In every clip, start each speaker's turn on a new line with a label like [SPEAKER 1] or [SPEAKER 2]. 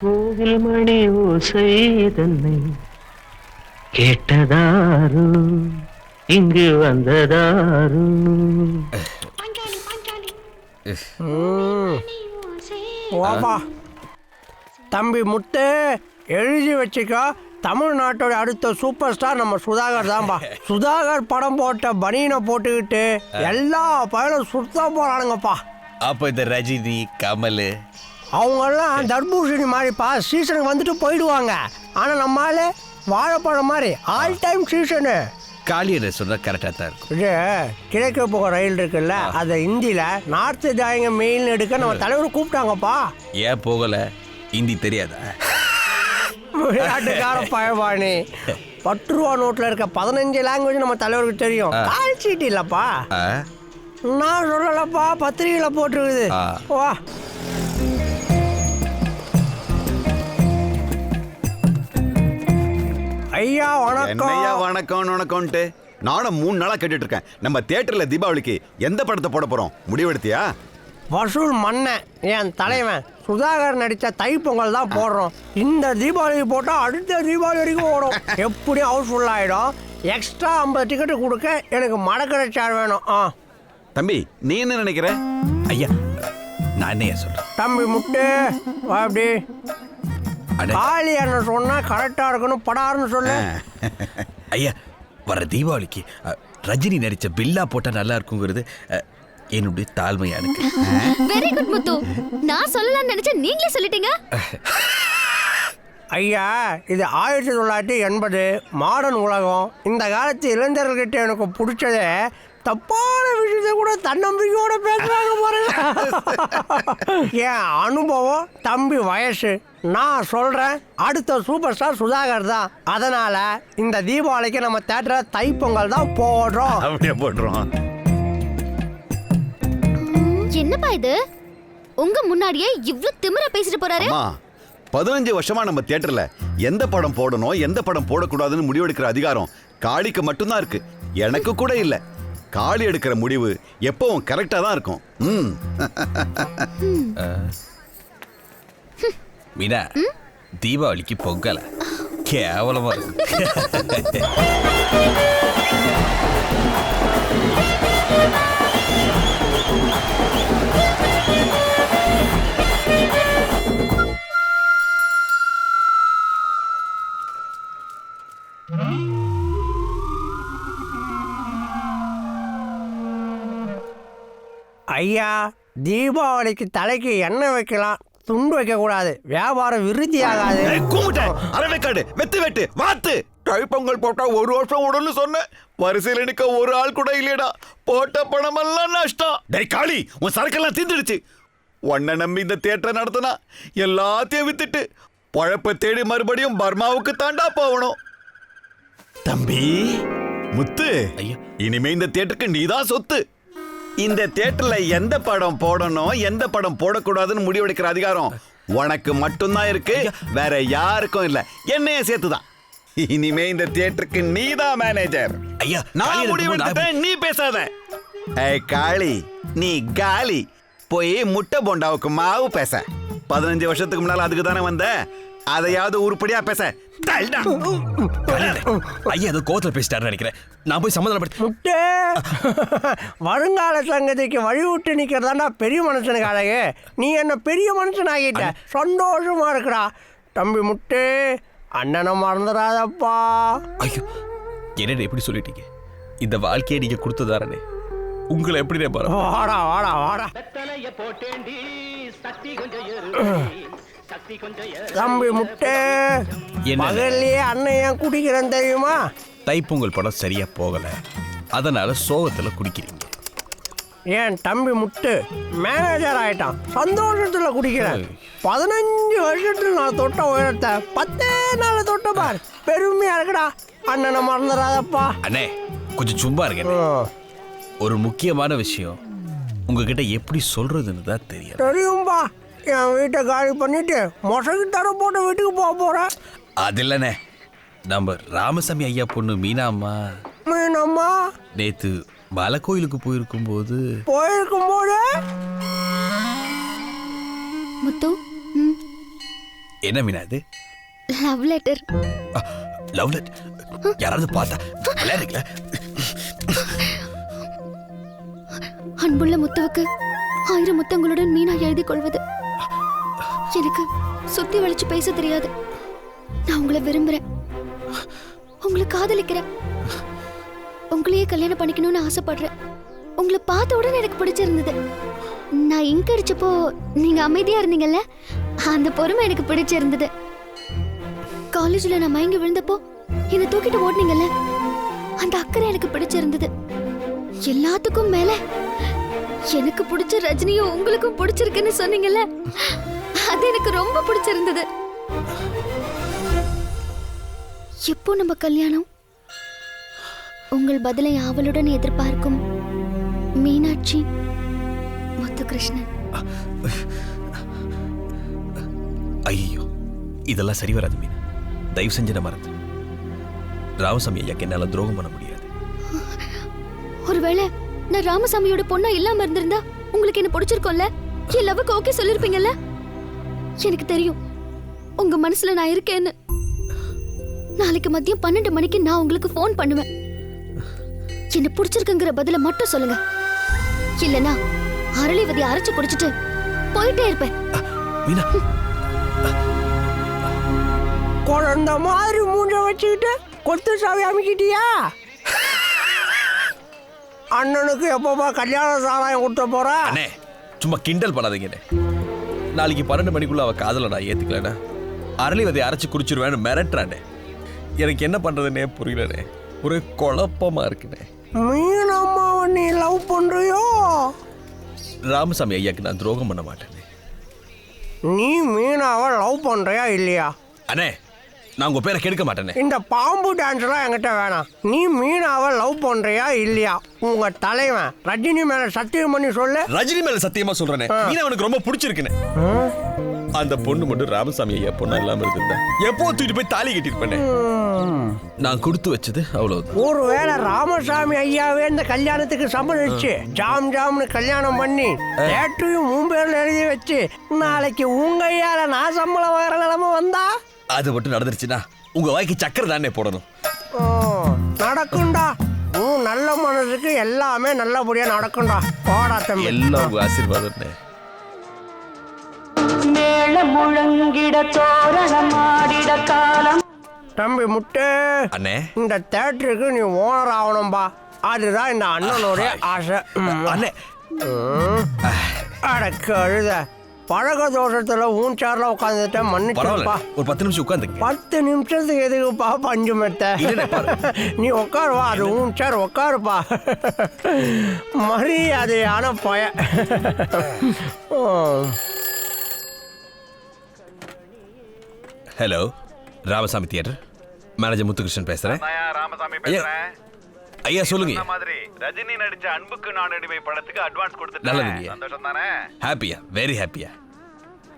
[SPEAKER 1] கோவில் மணி ஓசை தன்னை கேட்டதாரு இங்கு வந்ததாரு.
[SPEAKER 2] வாப்பா தம்பி முத்து, எழுதி வச்சுக்கோ. தமிழ்நாட்டோட அடுத்த சூப்பர் ஸ்டார் நம்ம சுதாகர் தான்பா. சுதாகர் படம் போட்ட பனியனை போட்டுக்கிட்டு எல்லா பயனும் சுத்தா போறானுங்கப்பா.
[SPEAKER 3] அப்ப இந்த ரஜினி கமல்
[SPEAKER 2] அவங்கெல்லாம் தர்பூசணி மாதிரிப்பா, சீசனுக்கு வந்துட்டு போயிடுவாங்க. ஆனா நம்மளால வாழைப்பழம் மாதிரி ஆல் டைம் சீசனு.
[SPEAKER 3] காளியரை சொன்னா கரெக்டா தான் இருக்கும்.
[SPEAKER 2] இது கிழக்கு போக ரயில் இருக்குல்ல, அதை இந்தியில நார்த் ஜாயிங்க மெயில் எடுக்க நம்ம தலைவர் கூப்பிட்டாங்கப்பா.
[SPEAKER 3] ஏன் போகல? ஹிந்தி தெரியாதா?
[SPEAKER 2] விளையாட்டுக்கார பயவாணி. 10 ரூபா நோட்ல இருக்க 15 லாங்குவேஜ் நம்ம தலைவருக்கு தெரியும். கால் சீட் இல்லப்பா. நான் சொல்லலப்பா, பத்திரிகையில போட்டுருக்குது. வா ஐயா வணக்கம்.
[SPEAKER 4] ஐயா வணக்கம். வணக்கம்ட்டு நானும் 3 நாளா கேட்டுட்டு இருக்கேன். நம்ம தியேட்டர்ல தீபாவளிக்கு எந்த படத்தை போட போறோம்? முடிவெடுத்தியா?
[SPEAKER 2] வசூல் மன்னன் என் தலைவன் சுதாகர் நடித்த தைப்பொங்கல் தான் போடுறோம். இந்த தீபாவளிக்கு போட்டால் அடுத்த தீபாவளி வரைக்கும் ஓடும். எப்படியும் ஹவுஸ்ஃபுல் ஆகிடும். எக்ஸ்ட்ரா 50 டிக்கெட்டு கொடுக்க எனக்கு மடக்கடை சார் வேணும்.
[SPEAKER 4] தம்பி, நீ என்ன நினைக்கிற?
[SPEAKER 3] ஐயா நான் என்ன சொல்றேன்?
[SPEAKER 2] தம்பி முட்டு அப்படி காளி என்ன சொன்னா கரெக்டா இருக்கணும். படாருன்னு சொல்லு.
[SPEAKER 3] ஐயா வர தீபாவளிக்கு ரஜினி நடிச்ச பில்லா போட்டா நல்லா இருக்குங்கிறது என்னுடைய தாழ்மையா இருக்கு.
[SPEAKER 5] வெரி குட் முத்து. நான் சொல்லலாம்னு நினைச்சேன், நீங்களே சொல்லிட்டீங்க.
[SPEAKER 2] ஐயா இது 1980 மாடர்ன் உலகம். இந்த காலத்து இளைஞர்கள்கிட்ட எனக்கு பிடிச்சதே தப்பான விஷயத்தை கூட தன்னம்பிக்கையோட பேசுறாங்க பாருங்க. என் அனுபவம், தம்பி வயசு, நான் சொல்றேன் அடுத்த சூப்பர் ஸ்டார் சுதாகர் தான். அதனால இந்த தீபாவளிக்கு நம்ம தேட்டரை தைப்பொங்கல் தான் போடுறோம்.
[SPEAKER 4] அப்படியே போடுறோம்.
[SPEAKER 5] என்னப்பா இது? உங்க முன்னாடியே இவ்ளோ திமிரா பேசிட்டு போறாரு.
[SPEAKER 4] 15 வருஷமா நம்ம தியேட்டர்ல எந்த படம் போடணும் எந்த படம் போடக்கூடாதுன்னு முடிவெடுக்கிற அதிகாரம் காளிக்கு மட்டும்தான் இருக்கு. எனக்கு கூட இல்ல. காளி எடுக்கிற முடிவு எப்பவும் கரெக்டா தான் இருக்கும்.
[SPEAKER 3] மீனா, தீபாவளிக்கு பொங்கல கேவலமா இருக்கு.
[SPEAKER 2] ஐயா தீபாவளிக்கு தலைக்கு எண்ணெய் வைக்கலாம், துண்டு வைக்க கூடாது. வியாபாரம் விருத்தி ஆகாது.
[SPEAKER 4] அரவைக்காடு வெத்து வெட்டு வாத்து தைப்பொங்கல் போட்டா 1 வருஷம் உடனே சொன்ன வரிசையில் நிக்க ஒரு ஆள் கூட இல்லையடா. போட்ட பணமெல்லாம் நஷ்டம். டேய் காளி, உன் சரக்கெல்லாம் தீந்துடுச்சு. உன்னை நம்பி இந்த தியேட்டரை நடத்தினா எல்லாத்தையும் வித்துட்டு பழப்ப தேடி மறுபடியும் பர்மாவுக்கு தாண்டா போகணும். தம்பி முத்து, இனிமே இந்த தியேட்டருக்கு நீதான் சொத்து. இந்த தியேட்டர்ல எந்த படம் போடணும் எந்த படம் போடக்கூடாதுன்னு முடிவெடுக்கிற அதிகாரம் உனக்கு மட்டும்தான் இருக்கு, வேற யாருக்கும் இல்ல. என்னைய சேர்த்துதான். இனிமே இந்த தியேட்டருக்கு நீதான் மேனேஜர்.
[SPEAKER 3] ஐயா
[SPEAKER 4] நான் முடிவெடுத்தேன், நீ பேசாத. ஏய் காளி, நீ காலி. போய் முட்டை போண்டாவுக்கு மாவு பேச. 15 வருஷத்துக்கு முன்னால அதுக்கு தானே வந்த. அதையாவது உருப்படியா பேச.
[SPEAKER 3] ஐயா அது கோத்துல பேசிட்டாரு நினைக்கிறேன். நான் போய் சமாதானப்படுத்த.
[SPEAKER 2] முட்டே, வருங்கால சங்கதிக்கு வழி விட்டு நிக்கிறதாண்டா பெரிய மனுஷனுக்கு அழகு. நீ என்ன பெரிய மனுஷன் ஆகிட்ட. சந்தோஷமா இருக்குடா தம்பி முட்டே. அண்ணனை மறந்துடாதப்பா.
[SPEAKER 3] ஐயோ என்ன எப்படி சொல்லிட்டீங்க? இந்த வாழ்க்கையை நீங்க கொடுத்ததாரனே, உங்களை எப்படி பாரு.
[SPEAKER 2] வாடா வாடா வாடா தம்பி முட்டே. பகல்லையே அண்ணன் ஏன் குடிக்கிறேன் தெரியுமா?
[SPEAKER 3] தைப்பொங்கல் படம் சரியா போகல, அதனால சோகத்துல குடிக்கிறீங்க.
[SPEAKER 2] ஏன் தம்பி முட்டு மேனேஜர் ஆயிட்டான், சந்தோஷத்துல குடிக்கிறேன். 15 வருஷத்துல நான் தொட்ட உயரத்தை 10 நாள் தொட்ட பார். பெருமையா இருக்குடா. அண்ணனை மறந்துடாதப்பா.
[SPEAKER 3] அண்ணே கொஞ்சம் சும்மா இருக்க. ஒரு முக்கியமான விஷயம் உங்ககிட்ட எப்படி சொல்றதுன்னு தான் தெரியல.
[SPEAKER 2] தெரியும்பா, என் வீட்டை காலி பண்ணிட்டு மொசைக்கு தர போட்ட வீட்டுக்கு போக போறேன்.
[SPEAKER 3] அது இல்லைண்ணே, நம்ம ராமசாமி ஐயா பொண்ணு மீனாம்மா நேத்து மலை கோயிலுக்கு போயிருக்கும் போது
[SPEAKER 5] முத்து
[SPEAKER 3] என்ன மீனா இது?
[SPEAKER 5] Love letter.
[SPEAKER 3] Love letter? யாராவது பார்த்தா விளையாடுறீங்களா?
[SPEAKER 5] அன்புள்ள முத்துவுக்கு 1000 முத்தங்களுடன் மீனா எழுதி கொள்வது. எனக்கு சுத்தி வளைச்சு பேச தெரியாது. நான் உங்களை விரும்புறேன், உங்களை காதலிக்கிறேன், உங்களையே கல்யாணம் பண்ணிக்கணும்னு ஆசைப்படுறேன். உங்களை பார்த்த உடனே எனக்கு பிடிச்சிருந்தது. நான் இங்க அடிச்சப்போ நீங்க அமைதியா இருந்தீங்கல்ல, அந்த பொறுமை எனக்கு பிடிச்சிருந்தது. காலேஜ்ல நான் மயங்கி விழுந்தப்போ என்னை தூக்கிட்டு ஓடுனீங்கல்ல, அந்த அக்கறை எனக்கு பிடிச்சிருந்தது. எல்லாத்துக்கும் மேல எனக்கு பிடிச்ச ரஜினியும் உங்களுக்கும் பிடிச்சிருக்குன்னு சொன்னீங்கல்ல, அது எனக்கு ரொம்ப பிடிச்சிருந்தது. எப்போ நம்ம கல்யாணம்? உங்கள் பதிலை ஆவலுடன் எதிர்பார்க்கும் மீனாட்சி முத்துகிருஷ்ணன்.
[SPEAKER 3] ஐயோ, இதெல்லாம் சரி வராது மீனா. தயவு செஞ்சு மறந்து. ராமசாமி ஐயாக்கு என்னால துரோகம் பண்ண முடியாது.
[SPEAKER 5] ஒருவேளை நான் ராமசாமியோட பொண்ணா இல்லாம இருந்திருந்தா உங்களுக்கு என்ன பிடிச்சிருக்கோம்ல, என் லவ்வுக்கு ஓகே சொல்லிருப்பீங்கல்ல. எனக்கு தெரியும் உங்க மனசுல நான் இருக்கேன்னு. நாளைக்கு மதியம் 12 மணிக்கு நான் உங்களுக்கு ஃபோன் பண்ணுவேன். என்ன பிடிச்சிருக்குங்கிற பதில மட்டும் சொல்லுங்க. இல்லனா அரளிவதி அரைச்சு குடிச்சிட்டு போயிட்டே இருப்பேன்.
[SPEAKER 3] மீனா,
[SPEAKER 2] குழந்த மாதிரி மூஞ்ச வச்சுக்கிட்டு கொத்து சாவி அமைக்கிட்டியா? அண்ணனுக்கு எப்பப்பா கல்யாண சாராயம் கொடுத்த போற?
[SPEAKER 3] அண்ணே சும்மா கிண்டல் பண்ணாதீங்கண்ணே. நாளைக்கு 12 மணிக்குள்ள அவ காதல நான் ஏத்துக்கலண்ணே, அரளிவதை அரைச்சு குடிச்சிருவேன்னு மிரட்டுறானே. எனக்கு என்ன பண்றதுன்னே புரியலண்ணே. ஒரு குழப்பமா இருக்குண்ணே.
[SPEAKER 2] மீனம்மாவை நீ லவ் பண்றியோ?
[SPEAKER 3] ராமசாமி ஐயாக்கு நான் துரோகம் பண்ண மாட்டேனே.
[SPEAKER 2] நீ மீனாவை லவ் பண்றியா இல்லையா?
[SPEAKER 3] அண்ணே, நான் உங்க பேரை கெடுக்க மாட்டேனே.
[SPEAKER 2] இந்த பாம்பு டான்ஸ்லாம் என்கிட்ட வேணாம். நீ மீனாவை லவ் பண்றியா இல்லையா? உங்க தலைவன் ரஜினி மேல சத்தியம் பண்ணி சொல்லு.
[SPEAKER 3] ரஜினி மேல சத்தியமா சொல்றேனே, மீனா அவனுக்கு ரொம்ப பிடிச்சிருக்குனே. அந்த பொண்ணு மட்டும் ராமசாமி ஐயா பொண்ணா இல்லாம இருந்தா எப்போ தூக்கிட்டு போய் தாலி கட்டிருப்பேனே. நான் கொடுத்து வச்சது அவ்வளவுதான்.
[SPEAKER 2] ஒருவேளை ராமசாமி ஐயாவே இந்த கல்யாணத்துக்கு சம்மதிச்சு ஜாம் ஜாம்னு கல்யாணம் பண்ணி தேட்டரையும் மும்பையில எழுதி வச்சு நாளைக்கு உங்க ஐயால நான் சம்பளம் வாங்குற நிலைமை வந்தா?
[SPEAKER 3] அது மட்டும் நடந்துருச்சுன்னா உங்க வாய்க்கு சக்கரை தானே போடணும்.
[SPEAKER 2] நடக்கும்டா. உன் நல்ல மனசுக்கு எல்லாமே நல்லபடியா நடக்கும்டா. போடா தம்பி.
[SPEAKER 3] எல்லாம் உங்க ஆசீர்வாதம்.
[SPEAKER 2] தம்பி முட்டு,
[SPEAKER 3] அண்ணே,
[SPEAKER 2] இந்த தேட்டருக்கு நீ ஓனர் ஆகணும்பா. அதுதான் இந்த அண்ணனுடைய ஆசை.
[SPEAKER 3] அண்ணே,
[SPEAKER 2] அடக்கு அழுத பழக தோஷத்துல ஊன்சார்ல உட்காந்துட்ட மன்னிச்சுப்பா.
[SPEAKER 3] ஒரு 10 நிமிஷம் உட்காந்துங்க.
[SPEAKER 2] 10 நிமிஷத்துக்கு எதுக்குப்பா பஞ்சு மெத்த? நீ உட்காருவா, அது ஊன்சார் உட்காருப்பா. மரியாதையான பய.
[SPEAKER 3] Hello, Ramasamy theatre manager Muthukrishnan பேசுறேன்.
[SPEAKER 4] ராமசாமி பேசுறேன்.
[SPEAKER 3] ஐயா சொல்லுங்க.
[SPEAKER 4] மாதிரி ரஜினி நடிச்ச அன்புக்கு நான் அடிமை படத்துக்கு அட்வான்ஸ் கொடுத்துட்டேன்.
[SPEAKER 3] நல்லது.
[SPEAKER 4] சந்தோஷம் தானே?
[SPEAKER 3] ஹாப்பியா? வெரி ஹாப்பியா.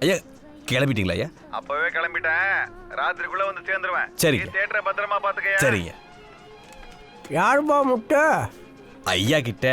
[SPEAKER 3] ஐயா கிளம்பிட்டீங்களா? ஐயா
[SPEAKER 4] அப்பவே கிளம்பிட்டேன். ராத்திரிக்குள்ள வந்து சேர்ந்துருவேன்.
[SPEAKER 3] சரி,
[SPEAKER 4] தியேட்டரை பத்திரமா பாத்துக்கயா?
[SPEAKER 3] சரிங்க.
[SPEAKER 2] யாருப்பா முட்டை?
[SPEAKER 3] ஐயா கிட்ட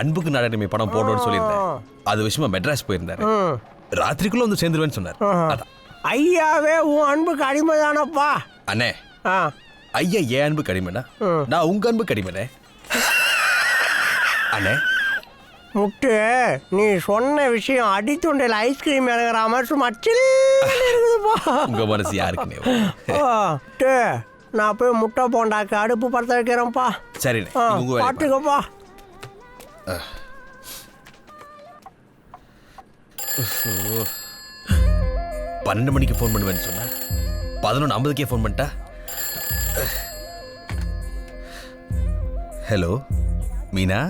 [SPEAKER 3] அன்புக்கு நாடகமே படம் போடணும்னு சொல்லியிருந்தேன். அது விஷயமா மெட்ராஸ் போயிருந்தாரு. ராத்திரிக்குள்ள வந்து சேர்ந்துருவேன்னு சொன்னார். அதான்.
[SPEAKER 2] ஐயாவே உன் அன்புக்கு அடிமை தானப்பா.
[SPEAKER 3] அண்ணே, ஐயா ஏன் அன்பு கடிமைனா நான் உங்க அன்பு கடிமைனே. அண்ணே
[SPEAKER 2] முட்டு, நீ சொன்ன விஷயம் அடித்துண்டையில் ஐஸ்கிரீம் இறங்குற மாதிரி சும்மா இருக்குதுப்பா.
[SPEAKER 3] உங்க மனசு யாருக்குனே.
[SPEAKER 2] நான் போய் முட்டை போண்டாக்கு அடுப்பு பற்ற வைக்கிறேன்ப்பா.
[SPEAKER 3] சரிண்ணே,
[SPEAKER 2] பாட்டுக்கப்பா.
[SPEAKER 3] ஓ, 12 மணிக்கு ஃபோன் பண்ணுவேன்னு சொன்னா 11:50 ஃபோன் பண்ணிட்டா. ஹலோ மீனா.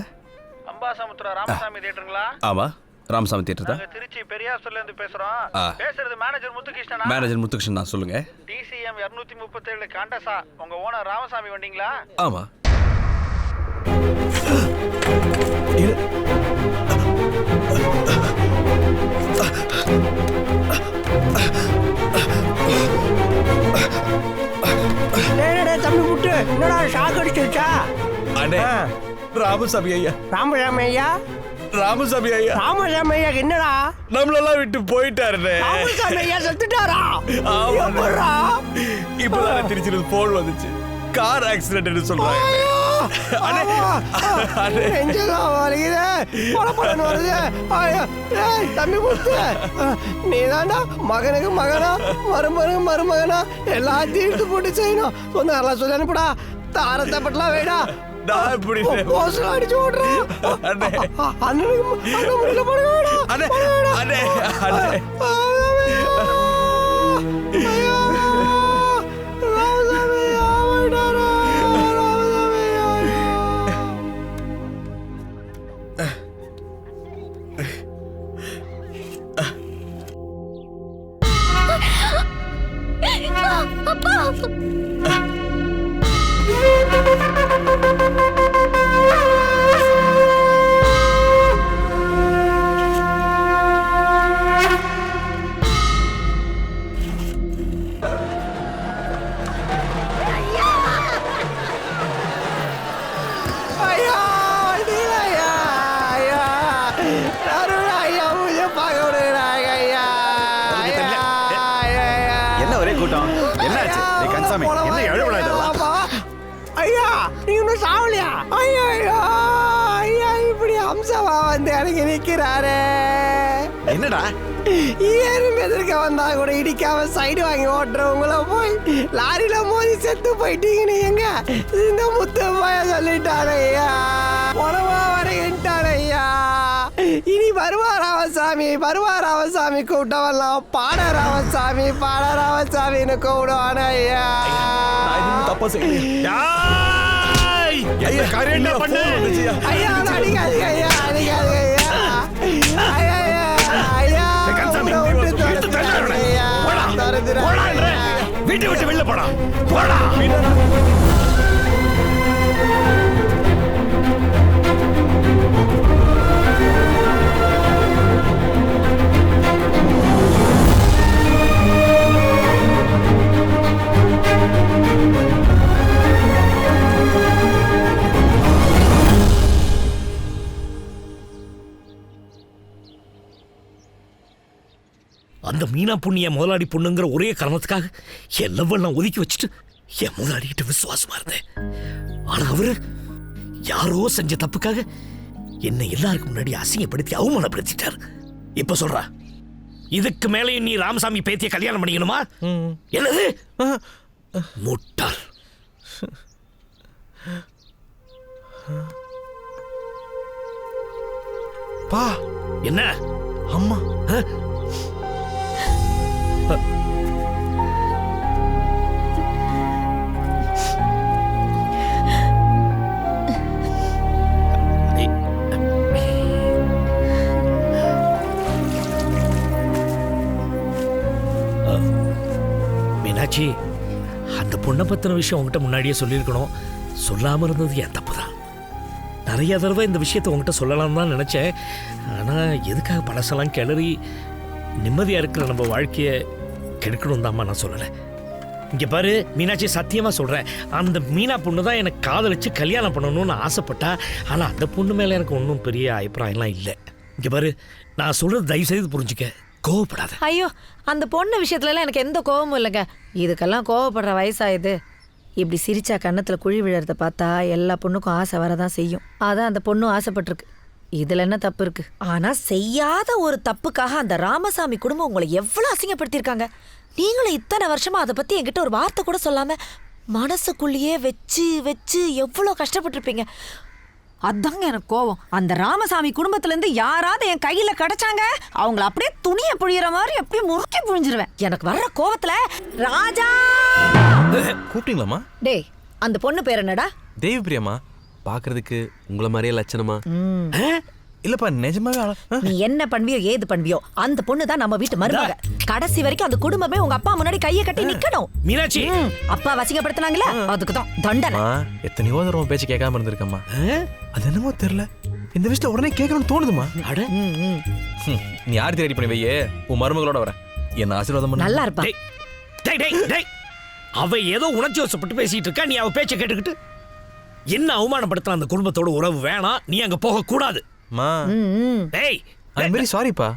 [SPEAKER 4] அம்பாசமுத்திர ராமசாமி தியேட்டருங்களா?
[SPEAKER 3] ஆமா, ராமசாமி தியேட்டர் தான்.
[SPEAKER 4] திருச்சி பெரியாஸ்ல இருந்து பேசுறோம். பேசுறது மேனேஜர் முத்துகிருஷ்ணனா?
[SPEAKER 3] மேனேஜர் முத்துகிருஷ்ணன் தான், சொல்லுங்க.
[SPEAKER 4] டிசிஎம் 237 காண்டசா. உங்க ஓனர் ராமசாமி வந்தீங்களா?
[SPEAKER 3] ஆமா.
[SPEAKER 2] தம்பி முட்டு, என்னடா ஷாக் அடிச்சுச்சா?
[SPEAKER 3] அண்ணே, ராமசாமி ஐயா.
[SPEAKER 2] ராமசாமி ஐயா
[SPEAKER 3] ராமசாமி ஐயா
[SPEAKER 2] ராமசாமி ஐயா என்னடா
[SPEAKER 3] நம்மளெல்லாம் விட்டு போயிட்டாருண்ணே.
[SPEAKER 2] ராமசாமி ஐயா செத்துட்டாரா?
[SPEAKER 3] ஆமாண்ணே.
[SPEAKER 2] எப்படிடா?
[SPEAKER 3] இப்பதான் திருச்சியில போன் வந்துச்சு, கார் ஆக்சிடென்ட் சொல்றாங்க. அண்ணே, அண்ணே.
[SPEAKER 2] நெஞ்செல்லாம் வலிக்குது, படபடன்னு வருது. ஐயா, ஏய், தம்பி முத்து, நீதாண்டா மகனுக்கு மகனா மருமகனுக்கு மருமகனா எல்லாத்தையும் இழுத்து போட்டு செய்யணும். சொன்னாரெல்லாம் சொல்லி அனுப்புடா. தாரத்தை பட்டலாம் வேடா.
[SPEAKER 3] நான் இப்படி
[SPEAKER 2] போஸ்டர் அடிச்சு ஓடுறோம்.
[SPEAKER 3] அண்ணே.
[SPEAKER 2] அண்ணனுக்கு அண்ணன் முடியல போட வேடா.
[SPEAKER 3] அண்ணே, அண்ணே, அண்ணே.
[SPEAKER 4] என்ன ஒரே கூட்டம்? என்னாச்சு? டேய் கன்சாமி, என்ன எழுவடா இதெல்லாம்?
[SPEAKER 2] ஐயா, நீ இன்னும் சாவலியா? ஐயா, ஐயா, இப்படி அம்சமா வந்து இறங்கி நிக்கிறாரே.
[SPEAKER 4] என்னடா?
[SPEAKER 2] ஏறும் எதிர்க்க வந்தா கூட இடிக்காம சைடு வாங்கி ஓட்டுறவங்கள போய் லாரியில மோதி செத்து போயிட்டீங்கன்னு எங்க இந்த முத்து போய சொல்லிட்டாரு ஐயா. உணவா வரையிட்டாரு ஐயா. இனி வருவா ராமசாமி, வருவா ராமசாமி கூட்டவெல்லாம் பாட ராமசாமி, பாட ராமசாமின்னு கூப்பிடுவான ஐயா.
[SPEAKER 3] தப்பா செய்யலையா? ஐயா, காரியம் என்ன பண்ணு?
[SPEAKER 2] ஐயா, அடிக்காதீங்க ஐயா, அடிக்காதீங்க ஐயா. ஐயா, ஐயா,
[SPEAKER 4] வீட்டை விட்டு வெளில போடா, போடா.
[SPEAKER 6] அந்த மீனா புண்ணிய முதலாளி பொண்ணுங்கிற ஒரே காரணத்துக்காக எல்லாம் ஒதுக்கி வச்சுட்டு என் முதலாளிகிட்ட விசுவாசமா இருந்தேன். ஆனா அவரு யாரோ செஞ்ச தப்புக்காக என்னை எல்லாருக்கும் முன்னாடி அசிங்கப்படுத்தி அவமானப்படுத்திட்டாரு. இப்ப சொல்றா, இதுக்கு மேலேயும் நீ ராமசாமி பேத்திய கல்யாணம் பண்ணிக்கணுமா? என்னது முட்டாள்.
[SPEAKER 3] பா,
[SPEAKER 6] என்ன
[SPEAKER 3] அம்மா
[SPEAKER 6] மீனாட்சி, அந்த பொண்ணை பத்தின விஷயம் உங்ககிட்ட முன்னாடியே சொல்லியிருக்கணும். சொல்லாம இருந்தது என் தப்பு தான். நிறைய தடவை இந்த விஷயத்தை உங்ககிட்ட சொல்லலாம் தான் நினைச்சேன். ஆனா எதுக்காக பழசெல்லாம் கிளறி நிம்மதியா இருக்கிற நம்ம வாழ்க்கையை கெடுக்கணும் தாம்மா நான் சொல்லலை. இங்க பாரு மீனாட்சி, சத்தியமா சொல்றேன், அந்த மீனா பொண்ணு தான் எனக்கு காதலிச்சு கல்யாணம் பண்ணணும்னு ஆசைப்பட்டா. ஆனா அந்த பொண்ணு மேல எனக்கு ஒன்றும் பெரிய அபிப்பிராயம்லாம் இல்லை. இங்க பாரு, நான் சொல்றது தயவு செய்து புரிஞ்சுக்க, கோவப்படாத.
[SPEAKER 7] ஐயோ, அந்த பொண்ணு விஷயத்துலலாம் எனக்கு எந்த கோவமும் இல்லைங்க. இதுக்கெல்லாம் கோவப்படுற வயசாயுது. இப்படி சிரிச்சா கன்னத்துல குழி விழறத பார்த்தா எல்லா பொண்ணுக்கும் ஆசை வரதான் செய்யும். அதான் அந்த பொண்ணும் ஆசைப்பட்டிருக்கு. இதுல என்ன தப்பு இருக்கு? ஆனா செய்யாத ஒரு தப்புக்காக அந்த ராமசாமி குடும்பம் உங்களை எவ்வளவு அசிங்கப்படுத்திருக்காங்க. நீங்களும் இத்தனை வருஷமா அதை பத்தி என்கிட்ட ஒரு வார்த்தை கூட சொல்லாம மனசுக்குள்ளேயே வச்சு வச்சு எவ்வளவு கஷ்டப்பட்டிருப்பீங்க. அதாங்க எனக்கு கோவம். அந்த ராமசாமி குடும்பத்துல இருந்து யாராவது என் கையில கிடைச்சாங்க, அவங்கள அப்படியே துணியை புழியிற மாதிரி அப்படியே முறுக்கி புழிஞ்சிருவேன். எனக்கு வர்ற கோவத்துல ராஜா.
[SPEAKER 8] கூப்பிட்டீங்களாம்மா?
[SPEAKER 7] டேய், அந்த பொண்ணு பேர் என்னடா?
[SPEAKER 8] தேவி பிரியம்மா. பாக்குறதுக்கு உங்களை மாதிரியே லட்சணமா? இல்லப்பா, நிஜமாவே
[SPEAKER 7] நீ என்ன பண்ணுவியோ ஏது பண்ணுவியோ, அந்த பொண்ணு தான் நம்ம வீட்டு மருமக. கடைசி வரைக்கும் அந்த குடும்பமே உங்க அப்பா முன்னாடி கையை கட்டி நிக்கணும்.
[SPEAKER 6] மீனாட்சி,
[SPEAKER 7] அப்பா வசிங்கப்படுத்தினாங்களா, அதுக்கு தான் தண்டனை.
[SPEAKER 8] எத்தனையோ தடவை பேச்சு கேட்காம இருந்திருக்கம்மா. அது என்னமோ தெரியல, இந்த விஷயத்துல உடனே கேட்கணும்னு தோணுதுமா.
[SPEAKER 6] அட,
[SPEAKER 8] நீ யார் ரெடி பண்ணி வையே, உன் மருமகளோட வர என்ன ஆசீர்வாதம் பண்ணு.
[SPEAKER 7] நல்லா இருப்பா.
[SPEAKER 6] டேய் டேய் டேய், அவ ஏதோ உணர்ச்சி வசப்பட்டு பேசிட்டு இருக்கா, நீ அவ பேச்சை கேட்டுக்கிட்டு என்ன அவமானப்படுத்தின அந்த குடும்பத்தோட உறவு வேணாம், நீ அங்க போக கூடாது.
[SPEAKER 8] மா
[SPEAKER 6] டேய்
[SPEAKER 8] ஐ எம் வெரி சாரிப்பா.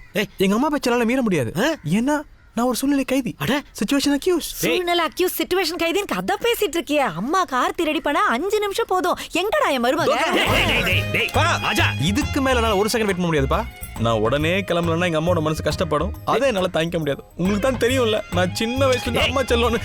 [SPEAKER 8] எங்க அம்மா பேச்சனால மீற முடியாது. ஏன்னா நான் ஒரு சூழ்நிலை கைதி. Situation accused.
[SPEAKER 7] சூழ்நிலை அக்யூஸ் சிச்சுவேஷன் கைதின்னு கதை பேசிட்டு இருக்கியே. அம்மாக்கு ஆர்த்தி ரெடி பண்ண 5 நிமிஷம் போதும். எங்கடா என் மருமக?
[SPEAKER 8] இதுக்கு மேல என்னால ஒரு செகண்ட் வெயிட் பண்ண முடியாதுப்பா.
[SPEAKER 3] நான் உடனே கிளம்பலன்னா எங்க அம்மாவோட மனசு கஷ்டப்படும். அதை என்னால தாங்கிக்க முடியாது. உங்களுக்கு தான் தெரியும்ல, நான் சின்ன வயசுல இருந்து அம்மா செல்லோன்னு.